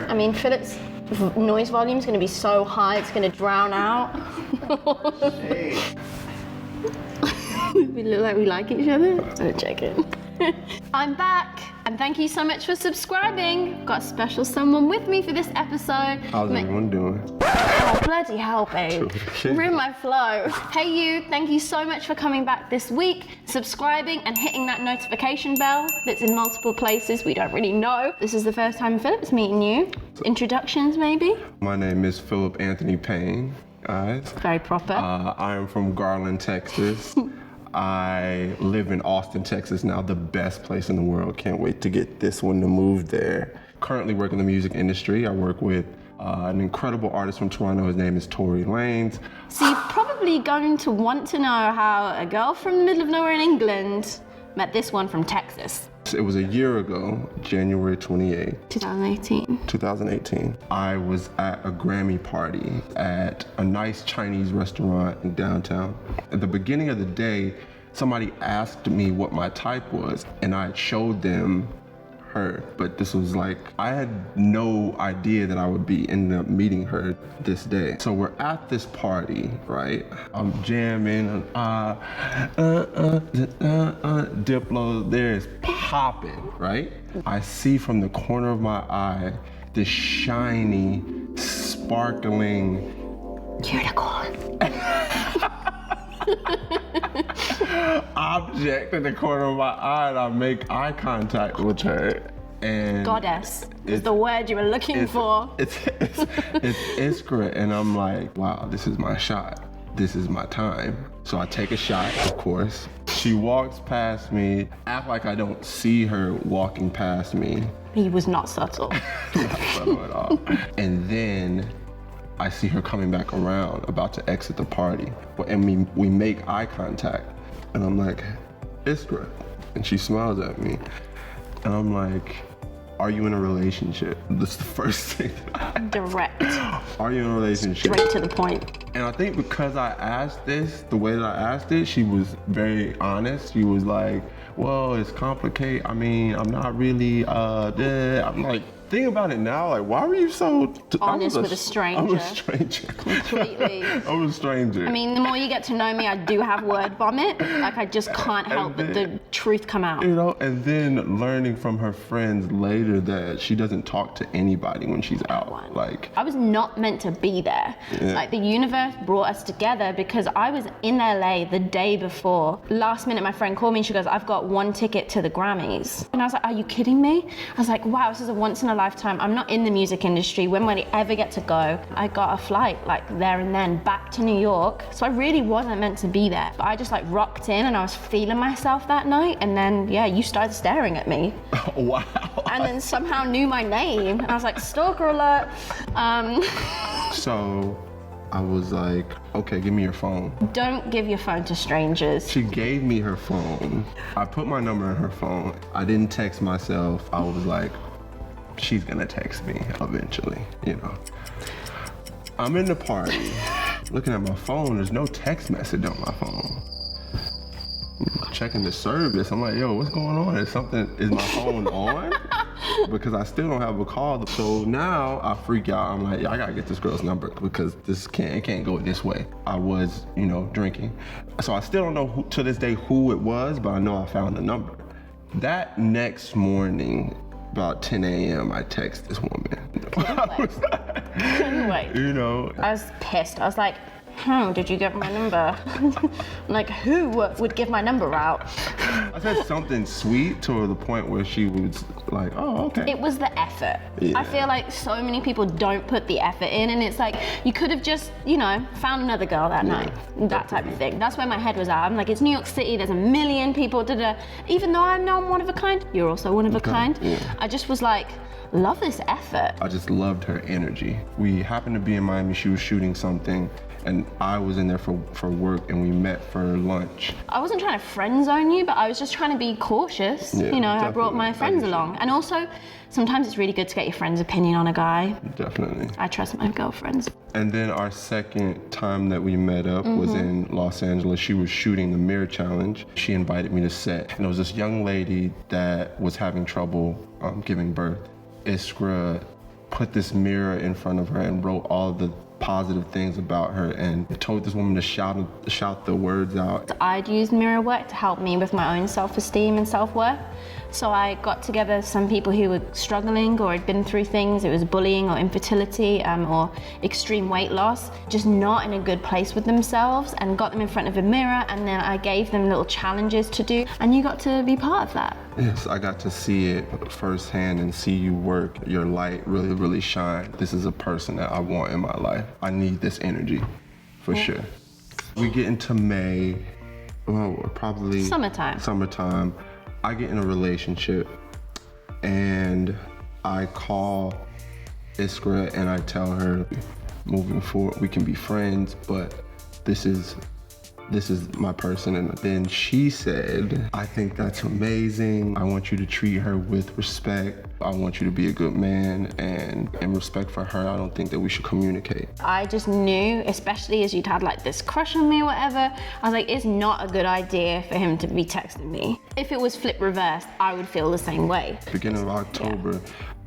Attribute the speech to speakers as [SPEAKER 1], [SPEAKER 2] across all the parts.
[SPEAKER 1] I mean, Philip's noise volume is going to be so high, it's going to drown out. We look like we like each other. I'm checking. I'm back, and thank you so much for subscribing. Got a special someone with me for this episode.
[SPEAKER 2] How's everyone doing?
[SPEAKER 1] Oh, bloody hell, babe. Ruin my flow. Hey you, thank you so much for coming back this week, subscribing and hitting that notification bell that's in multiple places we don't really know. This is the first time Philip's meeting you. Introductions, maybe?
[SPEAKER 2] My name is Philip Anthony Payne, guys.
[SPEAKER 1] Very proper.
[SPEAKER 2] I am from Garland, Texas. I live in Austin, Texas now, the best place in the world. Can't wait to get this one to move there. Currently work in the music industry. I work with an incredible artist from Toronto. His name is Tory Lanez.
[SPEAKER 1] So you're probably going to want to know how a girl from the middle of nowhere in England met this one from Texas.
[SPEAKER 2] It was a year ago, January 28th,
[SPEAKER 1] 2018.
[SPEAKER 2] I was at a Grammy party at a nice Chinese restaurant in downtown. At the beginning of the day, somebody asked me what my type was, and I showed them her, but this was like, I had no idea that I would be end up meeting her this day. So we're at this party, right? I'm jamming, Diplo there is popping, right? I see from the corner of my eye this shiny, sparkling
[SPEAKER 1] unicorn.
[SPEAKER 2] object in the corner of my eye, and I make eye contact with her. And
[SPEAKER 1] goddess is the word you were looking for.
[SPEAKER 2] It's Iskra, and I'm like, wow, this is my shot. This is my time. So I take a shot, of course. She walks past me, act like I don't see her walking past me.
[SPEAKER 1] He was not subtle.
[SPEAKER 2] Not subtle at all. And then I see her coming back around, about to exit the party. And we make eye contact. And I'm like, Iskra. And she smiles at me. And I'm like, are you in a relationship? That's the first thing.
[SPEAKER 1] Direct.
[SPEAKER 2] Are you in a relationship?
[SPEAKER 1] Straight to the point.
[SPEAKER 2] And I think because I asked this, the way that I asked it, she was very honest. She was like, well, it's complicated. I mean, I'm not really, I'm like, think about it now, like, why were you so
[SPEAKER 1] honest with a stranger?
[SPEAKER 2] I'm a stranger.
[SPEAKER 1] Completely.
[SPEAKER 2] I'm a stranger.
[SPEAKER 1] I mean, the more you get to know me, I do have word vomit. Like, I just can't help but the truth come out.
[SPEAKER 2] You know, and then learning from her friends later that she doesn't talk to anybody when she's out. Like,
[SPEAKER 1] I was not meant to be there. Yeah. Like, the universe brought us together because I was in LA the day before. Last minute, my friend called me and she goes, I've got one ticket to the Grammys. And I was like, are you kidding me? I was like, wow, this is a once in a lifetime. I'm not in the music industry. When will I ever get to go? I got a flight like there and then back to New York. So I really wasn't meant to be there. But I just like rocked in and I was feeling myself that night. And then, yeah, you started staring at me.
[SPEAKER 2] Oh, wow.
[SPEAKER 1] And then somehow knew my name. And I was like, stalker alert.
[SPEAKER 2] So I was like, okay, give me your phone.
[SPEAKER 1] Don't give your phone to strangers.
[SPEAKER 2] She gave me her phone. I put my number in her phone. I didn't text myself. I was like, she's gonna text me eventually, you know. I'm in the party, looking at my phone, there's no text message on my phone. I'm checking the service, I'm like, yo, what's going on? Is my phone on? Because I still don't have a call. So now I freak out, I'm like, I gotta get this girl's number because it can't go this way. I was, you know, drinking. So I still don't know to this day who it was, but I know I found the number. That next morning, about 10 a.m., I text this woman.
[SPEAKER 1] Couldn't wait.
[SPEAKER 2] You know.
[SPEAKER 1] I was pissed. I was like, did you get my number? Like, who would give my number out?
[SPEAKER 2] I said something sweet to the point where she was like, oh, okay.
[SPEAKER 1] It was the effort. Yeah. I feel like so many people don't put the effort in, and it's like, you could have just, you know, found another girl that night. That type of thing. That's where my head was at. I'm like, it's New York City, there's a million people, even though I know I'm one of a kind, you're also one of a kind. Yeah. I just was like, love this effort.
[SPEAKER 2] I just loved her energy. We happened to be in Miami, she was shooting something, and I was in there for work, and we met for lunch. I
[SPEAKER 1] wasn't trying to friend zone you, but I was just trying to be cautious. Yeah, you know, I brought my friends along. And also, sometimes it's really good to get your friend's opinion on a guy.
[SPEAKER 2] Definitely.
[SPEAKER 1] I trust my girlfriends.
[SPEAKER 2] And then our second time that we met up was in Los Angeles. She was shooting the Mirror Challenge. She invited me to set. And there was this young lady that was having trouble giving birth. Iskra put this mirror in front of her and wrote all the positive things about her and told this woman to shout the words out.
[SPEAKER 1] I'd used mirror work to help me with my own self-esteem and self-worth. So I got together some people who were struggling or had been through things. It was bullying or infertility or extreme weight loss, just not in a good place with themselves, and got them in front of a mirror, and then I gave them little challenges to do, and you got to be part of that.
[SPEAKER 2] Yes, I got to see it firsthand and see you work, your light really, really shine. This is a person that I want in my life. I need this energy, for sure. We get into May, probably summertime. I get in a relationship and I call Iskra and I tell her, moving forward, we can be friends, but this is my person. And then she said, I think that's amazing. I want you to treat her with respect. I want you to be a good man, and in respect for her, I don't think that we should communicate.
[SPEAKER 1] I just knew, especially as you'd had like this crush on me or whatever, I was like, it's not a good idea for him to be texting me. If it was flip reversed, I would feel the same way.
[SPEAKER 2] Beginning of October,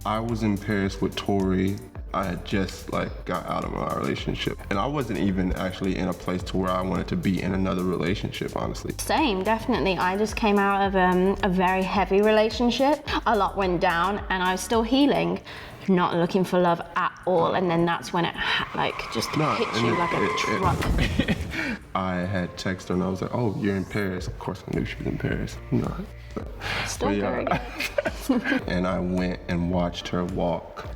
[SPEAKER 2] I was in Paris with Tori. I had just got out of my relationship, and I wasn't even actually in a place to where I wanted to be in another relationship, honestly.
[SPEAKER 1] Same, definitely. I just came out of a very heavy relationship. A lot went down and I was still healing, not looking for love at all. And then that's when it just hits you like a truck.
[SPEAKER 2] I had texted her and I was like, oh, you're in Paris. Of course I knew she was in Paris. No.
[SPEAKER 1] Still very good.
[SPEAKER 2] And I went and watched her walk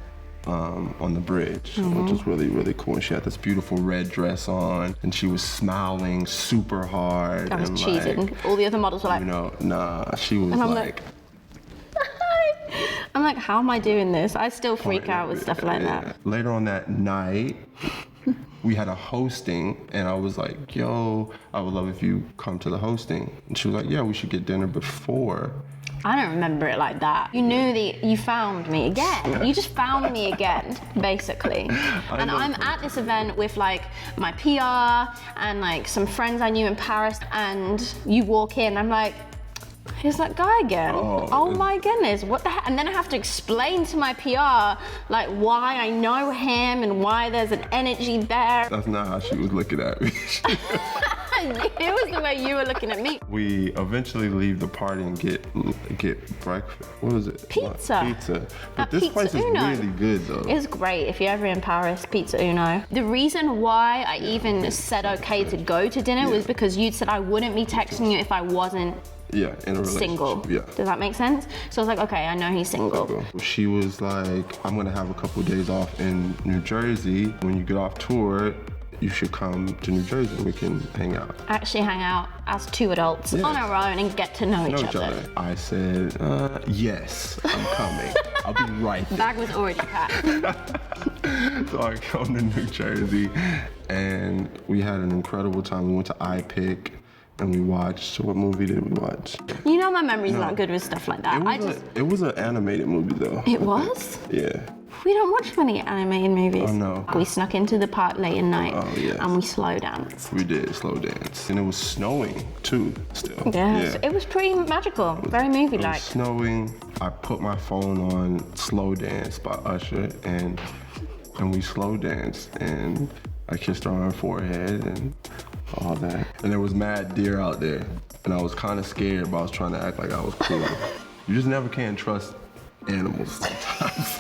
[SPEAKER 2] on the bridge, which was really, really cool. And she had this beautiful red dress on, and she was smiling super hard.
[SPEAKER 1] I was cheesing. All the other models were like,
[SPEAKER 2] she was
[SPEAKER 1] I'm like, how am I doing this? I still freak out with stuff like that.
[SPEAKER 2] Later on that night, we had a hosting, and I was like, yo, I would love if you come to the hosting. And she was like, yeah, we should get dinner before.
[SPEAKER 1] I don't remember it like that. You knew you found me again. You just found me again, basically. And I'm at this event with my PR and some friends I knew in Paris, and you walk in, I'm like, who's that guy again? Oh my goodness, what the heck? And then I have to explain to my PR why I know him and why there's an energy there.
[SPEAKER 2] That's not how she was looking at me.
[SPEAKER 1] It was the way you were looking at me.
[SPEAKER 2] We eventually leave the party and get breakfast. What was it?
[SPEAKER 1] Pizza.
[SPEAKER 2] But this place is really good though.
[SPEAKER 1] It's great if you're ever in Paris, Pizza Uno. The reason why I even said okay to go to dinner was because you'd said I wouldn't be texting you if I wasn't
[SPEAKER 2] in a relationship.
[SPEAKER 1] Single.
[SPEAKER 2] Yeah.
[SPEAKER 1] Does that make sense? So I was like, okay, I know he's single.
[SPEAKER 2] She was like, I'm gonna have a couple of days off in New Jersey. When you get off tour, you should come to New Jersey and we can hang out.
[SPEAKER 1] Actually hang out as two adults on our own and get to know each other.
[SPEAKER 2] I said, yes, I'm coming. I'll be right there.
[SPEAKER 1] Bag was already packed.
[SPEAKER 2] So I come to New Jersey and we had an incredible time. We went to iPick and we watched, what movie did we watch?
[SPEAKER 1] You know my memory's not good with stuff like that.
[SPEAKER 2] It was an animated movie though.
[SPEAKER 1] It was?
[SPEAKER 2] Yeah.
[SPEAKER 1] We don't watch many animated movies.
[SPEAKER 2] Oh no.
[SPEAKER 1] We snuck into the park late at night and we slow danced.
[SPEAKER 2] We did slow dance. And it was snowing too, still.
[SPEAKER 1] Yes, it was pretty magical, very movie-like.
[SPEAKER 2] It was snowing. I put my phone on Slow Dance by Usher and we slow danced and I kissed her on her forehead and all that. And there was mad deer out there and I was kind of scared, but I was trying to act like I was cool. You just never can trust animals sometimes.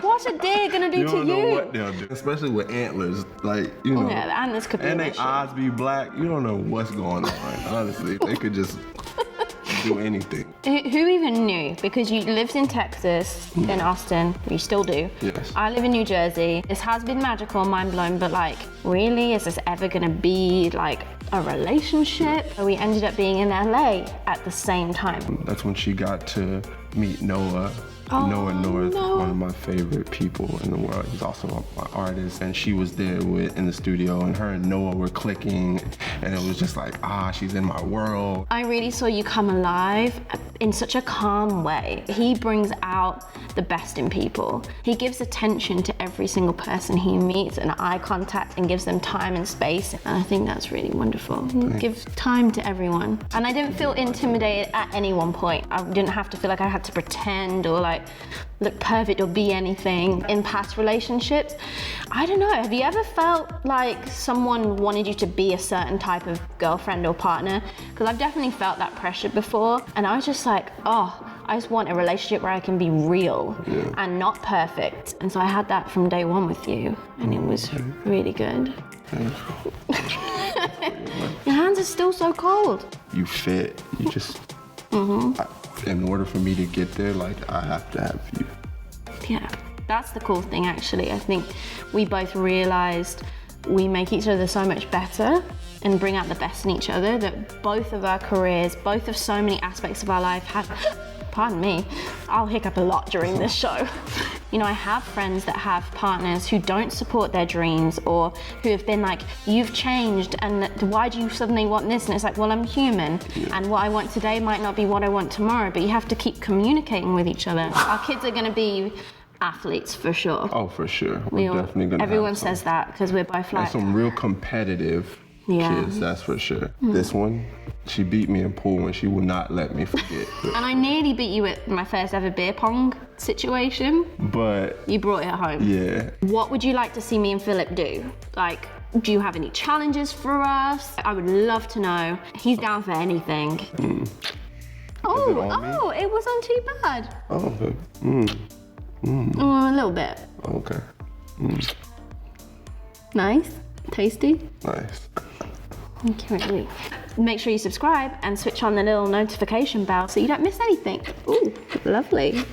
[SPEAKER 1] What's a deer gonna do to you?
[SPEAKER 2] You don't know what they'll do, especially with antlers.
[SPEAKER 1] Yeah, the antlers could be
[SPEAKER 2] and
[SPEAKER 1] an
[SPEAKER 2] their eyes be black. You don't know what's going on. Honestly, they could just do anything.
[SPEAKER 1] Who even knew? Because you lived in Texas, in Austin, you still do.
[SPEAKER 2] Yes.
[SPEAKER 1] I live in New Jersey. This has been magical and mind-blowing, but really, is this ever gonna be a relationship? We ended up being in LA at the same time.
[SPEAKER 2] That's when she got to meet Noah. Noah North, one of my favorite people in the world. He's also my artist, and she was there in the studio, and her and Noah were clicking, and it was just she's in my world.
[SPEAKER 1] I really saw you come alive in such a calm way. He brings out the best in people. He gives attention to every single person he meets and eye contact and gives them time and space, and I think that's really wonderful. He gives time to everyone. And I didn't feel intimidated at any one point. I didn't have to feel like I had to pretend or like look perfect or be anything in past relationships. I don't know, have you ever felt like someone wanted you to be a certain type of girlfriend or partner? Because I've definitely felt that pressure before, and I was just like, oh, I just want a relationship where I can be real and not perfect. And so I had that from day one with you, and it was really good. Your hands are still so cold.
[SPEAKER 2] You fit. You just. In order for me to get there, like, I have to have you.
[SPEAKER 1] Yeah, that's the cool thing, actually. I think we both realized we make each other so much better and bring out the best in each other, that both of our careers, both of so many aspects of our life have, pardon me, I'll hiccup a lot during this show. You know, I have friends that have partners who don't support their dreams, or who have been like, you've changed and why do you suddenly want this? And it's like, well, I'm human, and what I want today might not be what I want tomorrow, but you have to keep communicating with each other. Our kids are gonna be athletes for sure.
[SPEAKER 2] Oh, for sure. We're definitely gonna
[SPEAKER 1] everyone
[SPEAKER 2] have
[SPEAKER 1] says that because we're both like,
[SPEAKER 2] and some real competitive kids, that's for sure. This one, she beat me in pool and she will not let me forget.
[SPEAKER 1] and I nearly beat you at my first ever beer pong situation.
[SPEAKER 2] But
[SPEAKER 1] You brought it home.
[SPEAKER 2] yeah.
[SPEAKER 1] What would you like to see me and Philip do? Like, do you have any challenges for us? I would love to know. He's down for anything. Oh, it wasn't too bad.
[SPEAKER 2] Oh,
[SPEAKER 1] Oh, a little bit.
[SPEAKER 2] okay.
[SPEAKER 1] Nice. Tasty.
[SPEAKER 2] Nice.
[SPEAKER 1] Okay. Make sure you subscribe and switch on the little notification bell so you don't miss anything. Ooh, lovely.